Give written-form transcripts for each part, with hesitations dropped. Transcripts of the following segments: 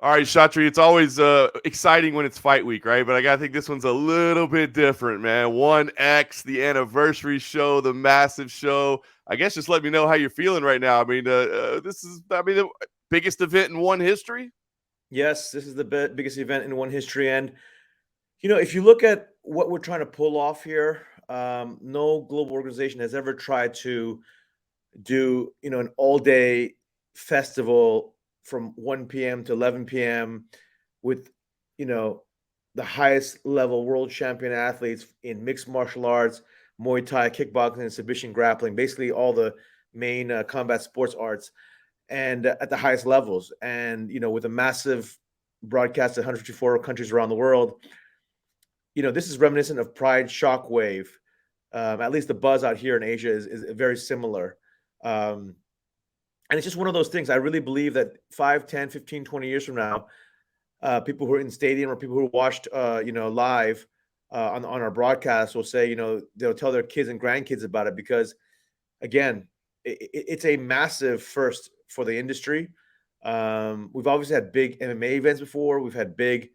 All right, Chatri, it's always exciting when it's fight week, right? But I gotta think this one's a little bit different, man. 1X, the anniversary show, the massive show. I guess just let me know how you're feeling right now. I mean, this is, the biggest event in one history. Yes, this is the biggest event in one history. And, if you look at what we're trying to pull off here, no global organization has ever tried to do, an all day festival from 1 p.m. to 11 p.m. with, you know, the highest level world champion athletes in mixed martial arts, Muay Thai, kickboxing, and submission grappling, basically all the main combat sports arts, and at the highest levels. And, with a massive broadcast to 154 countries around the world, this is reminiscent of Pride Shockwave. At least the buzz out here in Asia is very similar. Um, and it's just one of those things. I really believe that 5, 10, 15, 20 years from now, people who are in stadium or people who watched, live on our broadcast will say, they'll tell their kids and grandkids about it because, again, it's a massive first for the industry. We've obviously had big MMA events before. We've had big,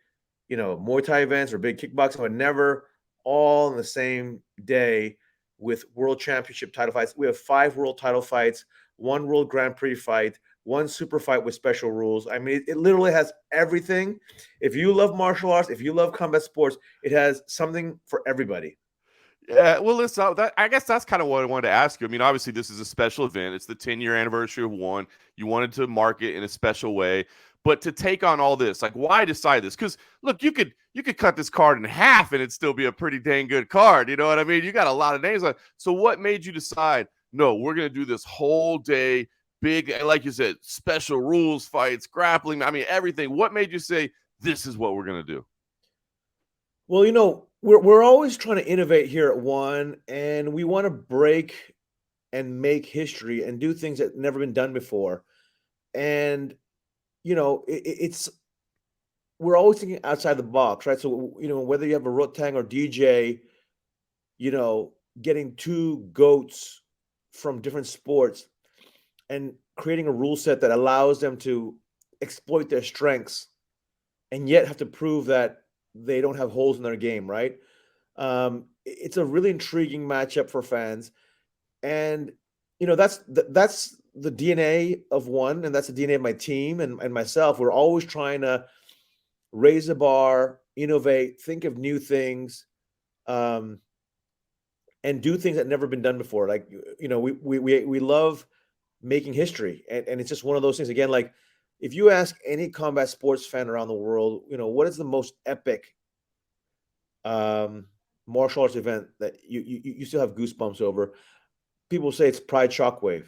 Muay Thai events or big kickboxing, but never all in the same day with world championship title fights. We have 5 world title fights, 1 world Grand Prix fight, 1 super fight with special rules. I mean, it literally has everything. If you love martial arts, if you love combat sports, it has something for everybody. Yeah, well, listen, I guess that's kind of what I wanted to ask you. I mean, obviously, this is a special event. It's the 10-year anniversary of one. You wanted to mark it in a special way, but to take on all this, like, why decide this? Because look, you could cut this card in half, and it'd still be a pretty dang good card. You know what I mean? You got a lot of names on it. So, what made you decide? No, we're gonna do this whole day, big, like you said, special rules, fights, grappling. I mean, everything. What made you say this is what we're gonna do? Well, we're always trying to innovate here at One, and we want to break and make history and do things that never been done before. And it's we're always thinking outside the box, right? So whether you have a Rotang or DJ, you know, getting 2 goats from different sports and creating a rule set that allows them to exploit their strengths and yet have to prove that they don't have holes in their game, right? It's a really intriguing matchup for fans, and that's the DNA of One, and that's the DNA of my team and myself. We're always trying to raise the bar, innovate, think of new things, um, and do things that never been done before. Like we love making history, and it's just one of those things. Again, like if you ask any combat sports fan around the world, what is the most epic martial arts event that you still have goosebumps over? People say it's Pride Shockwave.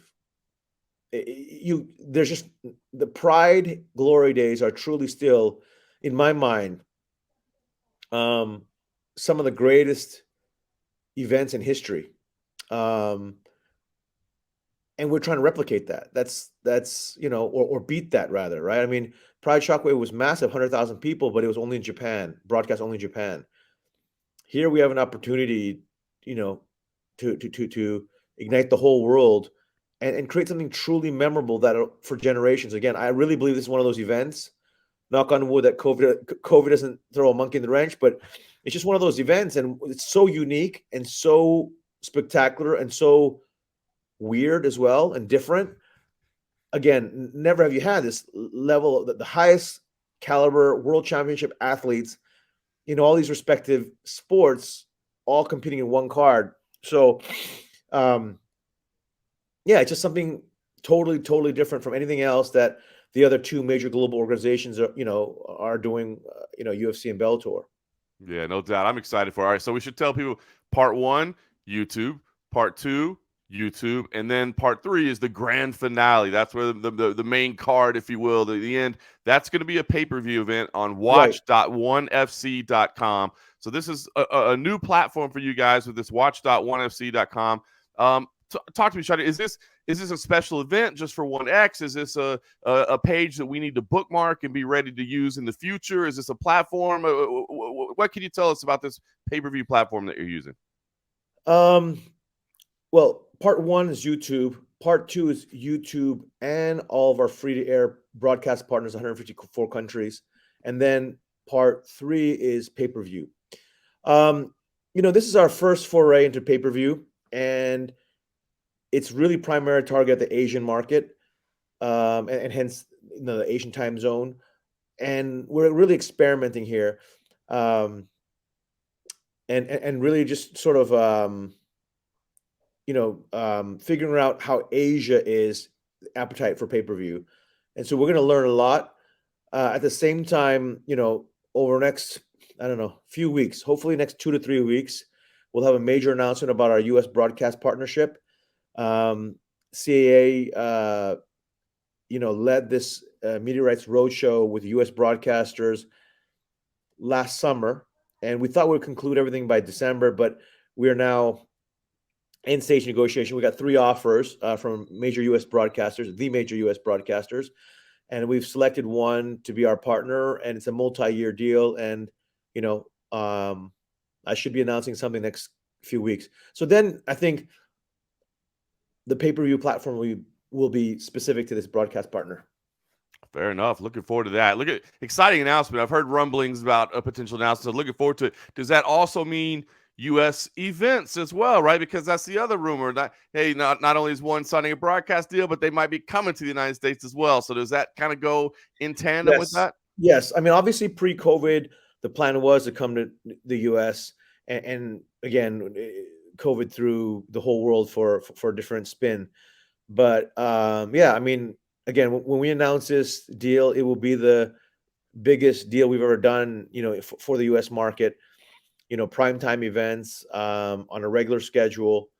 There's just the Pride glory days are truly still, in my mind, um, some of the greatest events in history. Um, and we're trying to replicate that. That's or beat that rather, right? I mean, Pride Shockwave was massive, 100,000 people, but it was only in Japan, broadcast only in Japan. Here we have an opportunity, you know, to ignite the whole world and create something truly memorable that for generations. Again, I really believe this is one of those events. Knock on wood that COVID doesn't throw a monkey in the wrench, but it's just one of those events, and it's so unique and so spectacular and so weird as well and different. Again, never have you had this level, the highest caliber world championship athletes in all these respective sports, all competing in one card. So, um, yeah, it's just something totally, totally different from anything else that the other 2 major global organizations are doing. UFC and Bellator. Yeah, no doubt. I'm excited for it. All right, so we should tell people part one, YouTube, part two, YouTube, and then part three is the grand finale. That's where the main card, if you will, the end. That's going to be a pay-per-view event on Right. watch.onefc.com. So this is a new platform for you guys with this watch.onefc.com. Talk to me, Shadi. Is this a special event just for 1X? Is this a page that we need to bookmark and be ready to use in the future? Is this a platform? What can you tell us about this pay-per-view platform that you're using? Um, well, part 1 is YouTube. Part 2 is YouTube and all of our free to air broadcast partners, 154 countries. And then part 3 is pay-per-view. This is our first foray into pay-per-view, and it's really primary target the Asian market, and hence the Asian time zone. And we're really experimenting here, and really just sort of figuring out how Asia is appetite for pay-per-view. And so we're going to learn a lot. At the same time, over next, I don't know, few weeks, hopefully next 2 to 3 weeks, we'll have a major announcement about our U.S. broadcast partnership. CAA, led this media rights roadshow with U.S. broadcasters last summer, and we thought we'd conclude everything by December, but we are now in stage negotiation. We got 3 offers from major U.S. broadcasters, the major U.S. broadcasters, and we've selected one to be our partner, and it's a multi-year deal. And I should be announcing something next few weeks. So then I think the pay-per-view platform will be specific to this broadcast partner. Fair enough. Looking forward to that. Look at exciting announcement. I've heard rumblings about a potential announcement. So looking forward to it. Does that also mean U.S. events as well, right? Because that's the other rumor that, hey, not only is one signing a broadcast deal, but they might be coming to the United States as well. So does that kind of go in tandem with that? Yes. I mean, obviously pre-COVID, the plan was to come to the U.S. and again, COVID threw the whole world for a different spin. But I mean, again, when we announce this deal, it will be the biggest deal we've ever done, for the U.S. market. Primetime events on a regular schedule.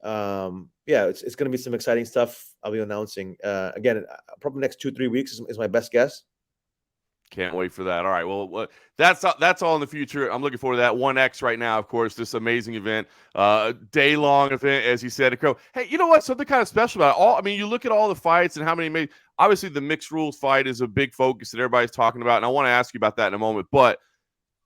It's going to be some exciting stuff I'll be announcing. Again, probably next 2-3 weeks is my best guess. Can't wait for that. All right. Well, that's all in the future. I'm looking forward to that. 1X right now, of course, this amazing event, day-long event, as you said. Hey, you know what? Something kind of special about it. I mean, you look at all the fights and how many made. Obviously, the mixed rules fight is a big focus that everybody's talking about, and I want to ask you about that in a moment. But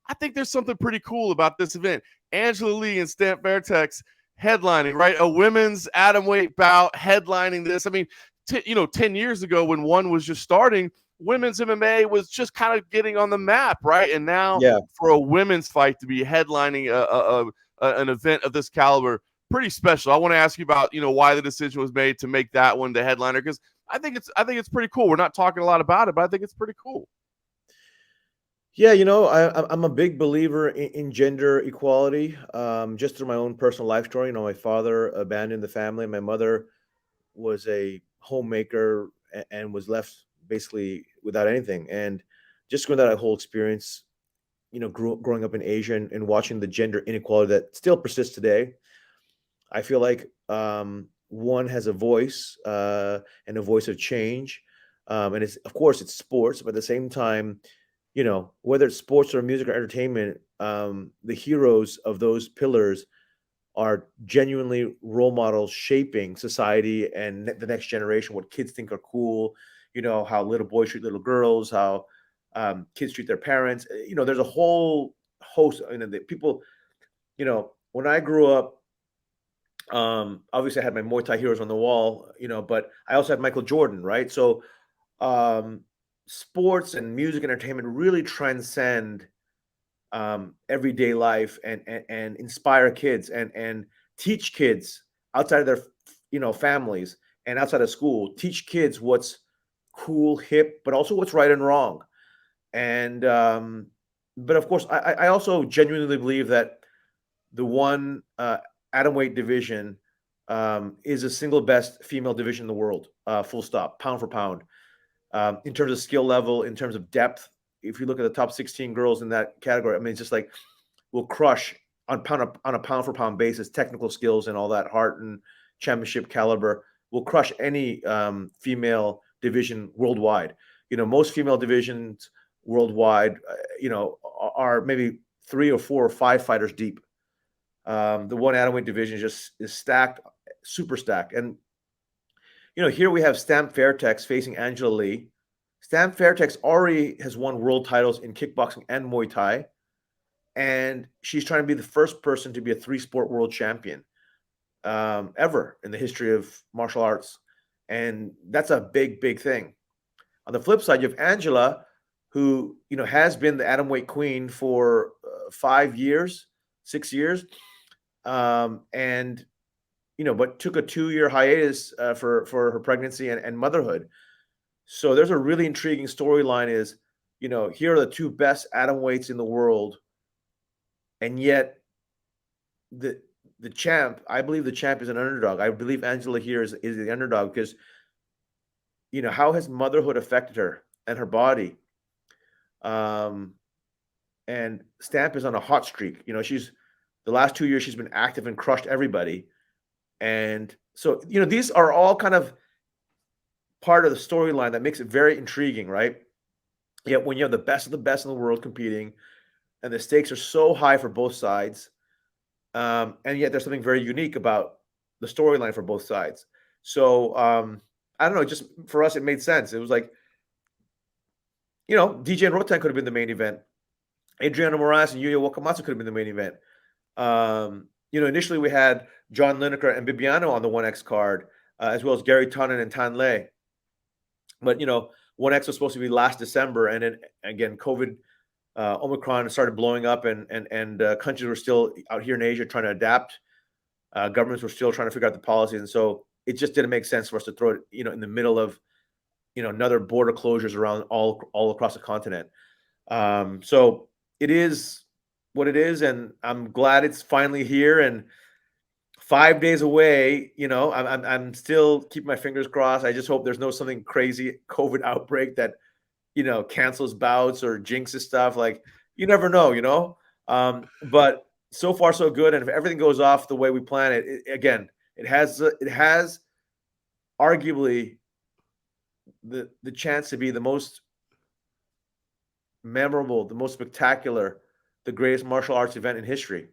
I think there's something pretty cool about this event. Angela Lee and Stamp Fairtex headlining, right? A women's atomweight bout headlining this. I mean, 10 years ago when one was just starting, women's MMA was just kind of getting on the map, right? And now for a women's fight to be headlining an event of this caliber, pretty special. I want to ask you about, why the decision was made to make that one the headliner, because I think it's pretty cool. We're not talking a lot about it, but I think it's pretty cool. Yeah, I'm a big believer in gender equality. Just through my own personal life story, my father abandoned the family. My mother was a homemaker and was left basically without anything. And just going that whole experience, growing up in Asia and watching the gender inequality that still persists today, I feel like one has a voice and a voice of change. And it's sports, but at the same time, whether it's sports or music or entertainment, the heroes of those pillars are genuinely role models shaping society and the next generation, what kids think are cool, how little boys treat little girls, how kids treat their parents. There's a whole host. The people, when I grew up, obviously I had my Muay Thai heroes on the wall, but I also had Michael Jordan, right? So sports and music entertainment really transcend everyday life and inspire kids and teach kids outside of their families and outside of school, teach kids what's cool, hip, but also what's right and wrong. And but of course I also genuinely believe that the one atomweight division is the single best female division in the world, full stop, pound for pound. In terms of skill level, in terms of depth, if you look at the top 16 girls in that category, I mean, it's just like we'll crush on a pound for pound basis, technical skills and all that, heart and championship caliber. We'll crush any female division worldwide. Most female divisions worldwide, are maybe 3 or 4 or 5 fighters deep. The one atomweight division is stacked, super stacked. And here we have Stamp Fairtex facing Angela Lee. Stamp Fairtex already has won world titles in kickboxing and Muay Thai, and she's trying to be the first person to be a 3-sport world champion ever in the history of martial arts, and that's a big, big thing. On the flip side, you have Angela, who has been the atomweight queen for 5 years, 6 years, and but took a 2-year hiatus for her pregnancy and motherhood. So there's a really intriguing storyline. Is here are the two best atomweights in the world, and yet the champ, I believe the champ is an underdog. I believe Angela here is the underdog because how has motherhood affected her and her body? And Stamp is on a hot streak. She's the last 2 years she's been active and crushed everybody. And so, these are all kind of part of the storyline that makes it very intriguing, right? Yet when you have the best of the best in the world competing, and the stakes are so high for both sides, and yet there's something very unique about the storyline for both sides. So I don't know, just for us, it made sense. It was like, DJ and Rotan could have been the main event. Adriano Moraes and Yuya Wakamatsu could have been the main event. Initially we had John Lineker and Bibiano on the 1X card, as well as Gary Tonnen and Tan Lei. But 1X was supposed to be last December, and then again, COVID, Omicron started blowing up, and countries were still out here in Asia trying to adapt. Governments were still trying to figure out the policies, and so it just didn't make sense for us to throw it, in the middle of, another border closures around all across the continent. So it is what it is, and I'm glad it's finally here and 5 days away. I'm still keeping my fingers crossed. I just hope there's no something crazy COVID outbreak that cancels bouts or jinxes stuff. Like, you never know. But so far so good, and if everything goes off the way we plan it has arguably the chance to be the most memorable, the most spectacular, the greatest martial arts event in history.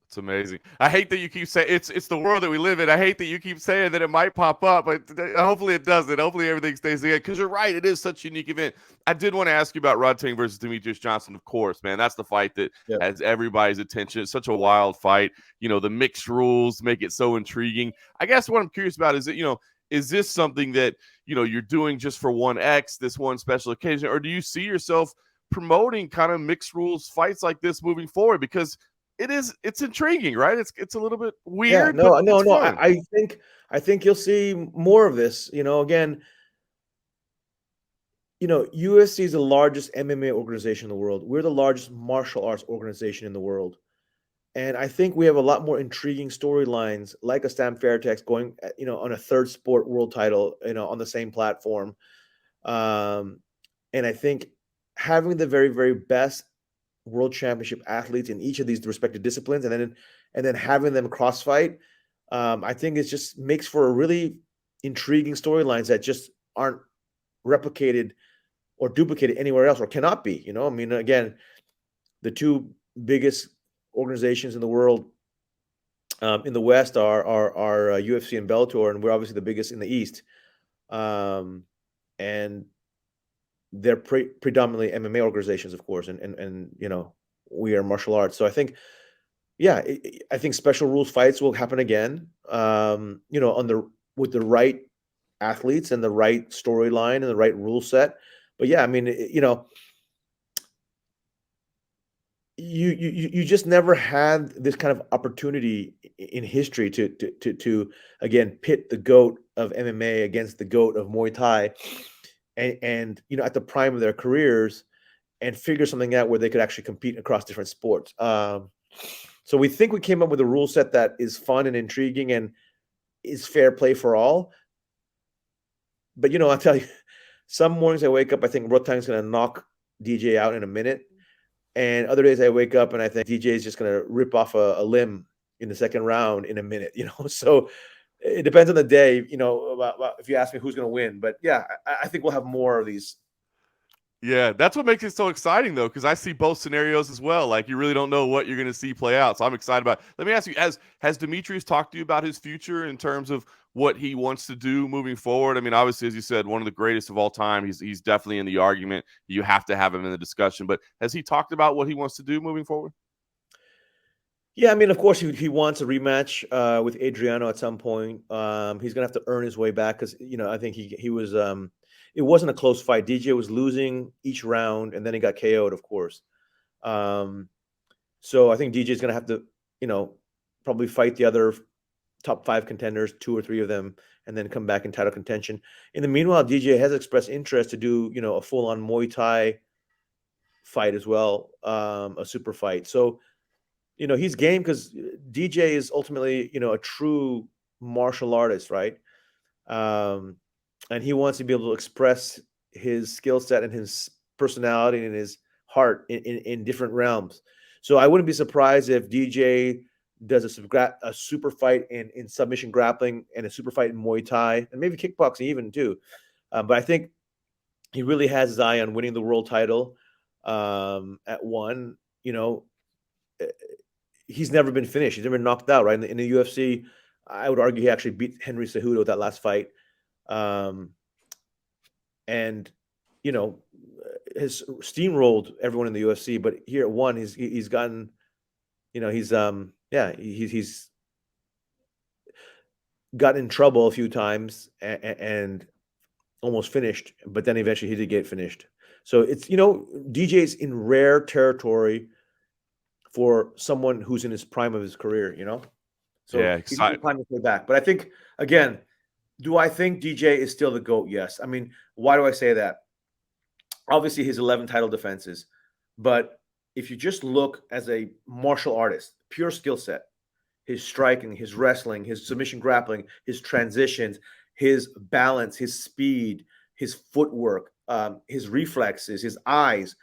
It's amazing. I hate that you keep saying it's the world that we live in. I hate that you keep saying that it might pop up, but hopefully it doesn't. Hopefully everything stays together, because you're right. It is such a unique event. I did want to ask you about Rodtang versus Demetrious Johnson, of course, man. That's the fight that has everybody's attention. It's such a wild fight. The mixed rules make it so intriguing. I guess what I'm curious about is that, is this something that, you're doing just for 1X, this one special occasion, or do you see yourself promoting kind of mixed rules fights like this moving forward? Because it's intriguing, right? It's a little bit weird. No. Fun. I think you'll see more of this. Again, UFC is the largest MMA organization in the world. We're the largest martial arts organization in the world. And I think we have a lot more intriguing storylines, like a Stamp Fairtex going, on a third sport world title, on the same platform. And I think having the very, very best world championship athletes in each of these respective disciplines, and then having them crossfight, I think it just makes for a really intriguing storylines that just aren't replicated or duplicated anywhere else, or cannot be. Again, the two biggest organizations in the world, in the West, are UFC and Bellator, and we're obviously the biggest in the East. And they're predominantly MMA organizations, of course, and we are martial arts. So I think, I think special rules fights will happen again, with the right athletes and the right storyline and the right rule set. But you just never had this kind of opportunity in history to again pit the GOAT of MMA against the GOAT of Muay Thai, and at the prime of their careers, and figure something out where they could actually compete across different sports. So we think we came up with a rule set that is fun and intriguing and is fair play for all. But I'll tell you, some mornings I wake up, I think Rotang's going to knock DJ out in a minute. And other days I wake up and I think DJ is just going to rip off a limb in the second round in a minute, So it depends on the day, about if you ask me who's going to win. But I think we'll have more of these. Yeah, that's what makes it so exciting, though, because I see both scenarios as well. Like, you really don't know what you're going to see play out. So I'm excited about it. Let me ask you, has Demetrious talked to you about his future in terms of what he wants to do moving forward? I mean, obviously, as you said, one of the greatest of all time. He's definitely in the argument. You have to have him in the discussion. But has he talked about what he wants to do moving forward? Yeah, I mean, of course, he wants a rematch with Adriano at some point. He's going to have to earn his way back because, I think he was it wasn't a close fight. DJ was losing each round, and then he got KO'd, of course. So I think DJ is going to have to, probably fight the other top 5 contenders, 2 or 3 of them, and then come back in title contention. In the meanwhile, DJ has expressed interest to do, a full-on Muay Thai fight as well, a super fight. So, he's game because DJ is ultimately, a true martial artist, right? And he wants to be able to express his skill set and his personality and his heart in different realms. So I wouldn't be surprised if DJ does a super fight in submission grappling and a super fight in Muay Thai and maybe kickboxing even too. But I think he really has his eye on winning the world title at one. He's never been finished. He's never been knocked out, right? In the UFC, I would argue he actually beat Henry Cejudo that last fight. And has steamrolled everyone in the UFC, but here at one, he's gotten, he's gotten in trouble a few times and almost finished, but then eventually he did get finished. So it's, DJ's in rare territory for someone who's in his prime of his career, So Yeah, he's time to play back. But I think, again, do I think DJ is still the GOAT? Yes. I mean, why do I say that? Obviously, his 11 title defenses. But if you just look as a martial artist, pure skill set, his striking, his wrestling, his submission grappling, his transitions, his balance, his speed, his footwork, his reflexes, his eyes.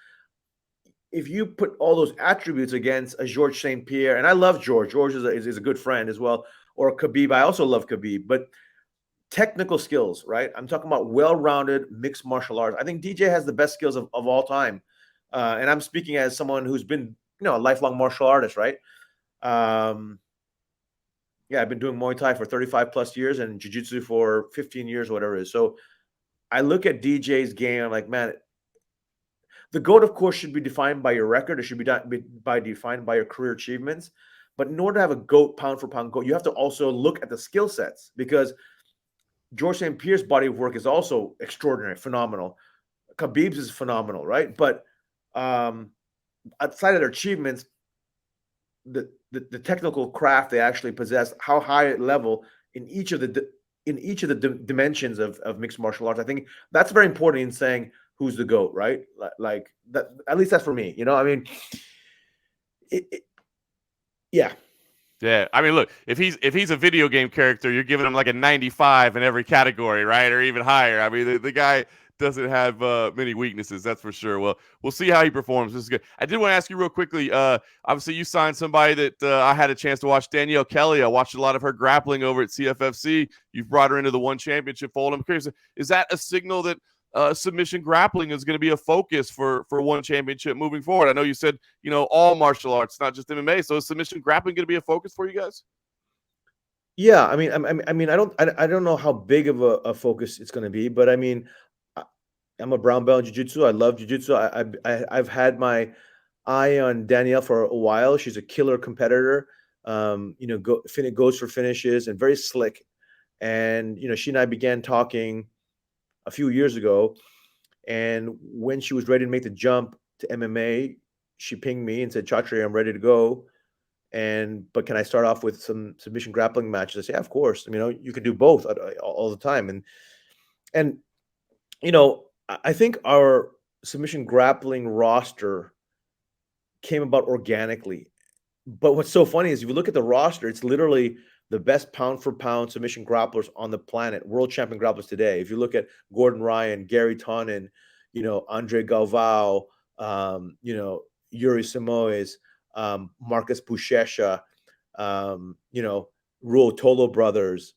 If you put all those attributes against a Georges St. Pierre, and I love George. George is a good friend as well. Or Khabib. I also love Khabib. But technical skills, right? I'm talking about well-rounded mixed martial arts. I think DJ has the best skills of all time. And I'm speaking as someone who's been, a lifelong martial artist, right? Yeah, I've been doing Muay Thai for 35 plus years and Jiu-Jitsu for 15 years, whatever it is. So I look at DJ's game, I'm like, man, the GOAT, of course, should be defined by your record. It should be defined by your career achievements. But in order to have a GOAT, pound for pound GOAT, you have to also look at the skill sets because Georges St. Pierre's body of work is also extraordinary, phenomenal. Khabib's is phenomenal, right? But outside of their achievements, the technical craft they actually possess, how high level in each of the dimensions of mixed martial arts, I think that's very important in saying who's the GOAT, right? Like that, at least that's for me. I mean, yeah. Yeah, I mean, look, if he's a video game character, you're giving him like a 95 in every category, right, or even higher. I mean, the guy doesn't have many weaknesses, that's for sure. Well, we'll see how he performs. This is good. I did want to ask you real quickly. Obviously, you signed somebody that I had a chance to watch, Danielle Kelly. I watched a lot of her grappling over at CFFC. You've brought her into the One Championship fold. I'm curious, is that a signal that submission grappling is going to be a focus for One Championship moving forward? I know you said, all martial arts, not just MMA. So is submission grappling going to be a focus for you guys? Yeah, I mean, I don't know how big of a focus it's going to be, but I mean, I'm a brown belt in jiu-jitsu. I love jiu-jitsu. I've had my eye on Danielle for a while. She's a killer competitor. Goes for finishes and very slick. And she and I began talking a few years ago. And when she was ready to make the jump to MMA, she pinged me and said, "Chatri, I'm ready to go. But can I start off with some submission grappling matches?" I said, "Yeah, of course. I mean, you can do both all the time." And I think our submission grappling roster came about organically. But what's so funny is if you look at the roster, it's literally the best pound for pound submission grapplers on the planet, world champion grapplers today. If you look at Gordon Ryan, Gary Tonin, Andre Galvao, Yuri Simoes, Marcus Buchecha, Ruo Tolo brothers.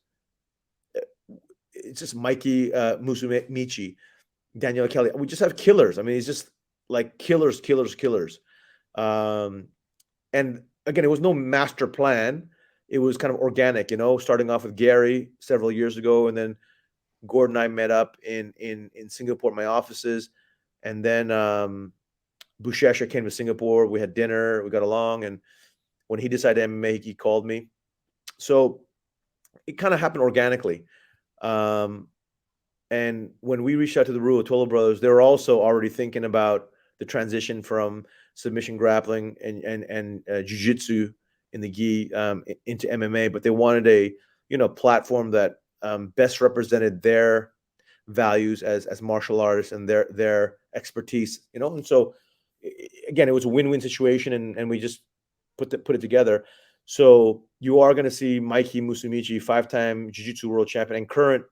It's just Mikey Musumeci, Daniel Kelly. We just have killers. I mean, it's just like killers. And again, it was no master plan. It was kind of organic, starting off with Gary several years ago. And then Gordon and I met up in Singapore at my offices. And then Buchecha came to Singapore. We had dinner. We got along. And when he decided MMA, he called me. So it kind of happened organically. And And when we reached out to the Ruotolo brothers, they were also already thinking about the transition from submission grappling and jiu-jitsu in the gi into MMA, but they wanted a platform that best represented their values as martial artists and their expertise. And so again, it was a win-win situation, and we just put it together. So you are going to see Mikey Musumeci, 5-time jiu-jitsu world champion and current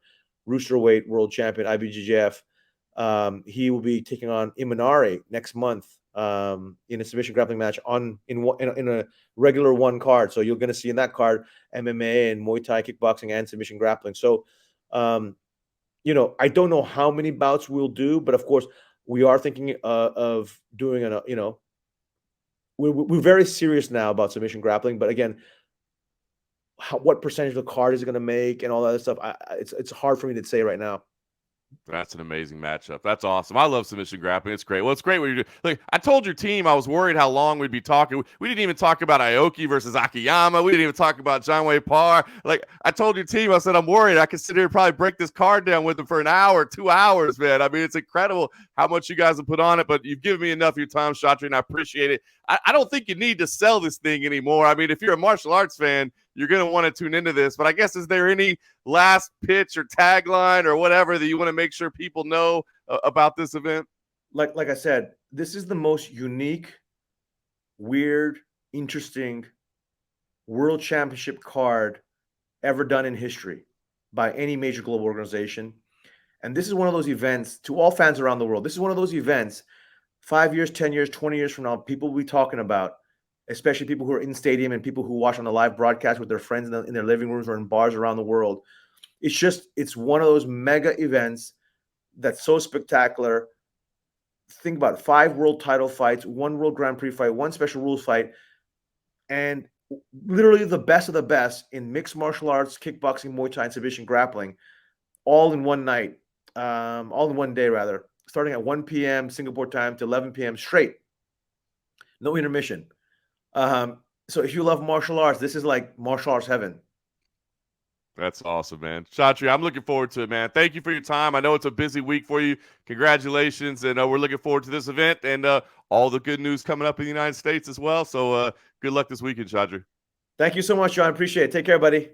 Roosterweight world champion, IBJJF. He will be taking on Imanari next month in a submission grappling match in a regular one card. So you're going to see in that card MMA and Muay Thai, kickboxing, and submission grappling. So, I don't know how many bouts we'll do, but of course we are thinking of doing we're very serious now about submission grappling. But again, what percentage of the card is it going to make and all that other stuff? It's hard for me to say right now. That's an amazing matchup. That's awesome. I love submission grappling. It's great. Well, it's great when you do. Like I told your team, I was worried how long we'd be talking. We didn't even talk about Aoki versus Akiyama. We didn't even talk about John Wei Parr. Like I told your team, I said I'm worried. I could sit here and probably break this card down with them for an hour, 2 hours, man. I mean, it's incredible how much you guys have put on it. But you've given me enough of your time, Chatri, and I appreciate it. I don't think you need to sell this thing anymore. I mean, if you're a martial arts fan, you're going to want to tune into this. But I guess, is there any last pitch or tagline or whatever that you want to make sure people know about this event? Like I said, this is the most unique, weird, interesting world championship card ever done in history by any major global organization. And this is one of those events, to all fans around the world, this is one of those events 5 years, 10 years, 20 years from now, people will be talking about, especially people who are in stadium and people who watch on the live broadcast with their friends in their living rooms or in bars around the world. It's one of those mega events that's so spectacular. Think about it, 5 world title fights, 1 world Grand Prix fight, 1 special rules fight, and literally the best of the best in mixed martial arts, kickboxing, Muay Thai, and submission grappling, all in one night, all in one day, rather, starting at 1 p.m. Singapore time to 11 p.m. straight. No intermission. So if you love martial arts, this is like martial arts heaven. That's awesome, man. Chatri, I'm looking forward to it, man. Thank you for your time. I know it's a busy week for you. Congratulations. And we're looking forward to this event and all the good news coming up in the United States as well. So good luck this weekend, Chatri. Thank you so much, John. Appreciate it. Take care, buddy.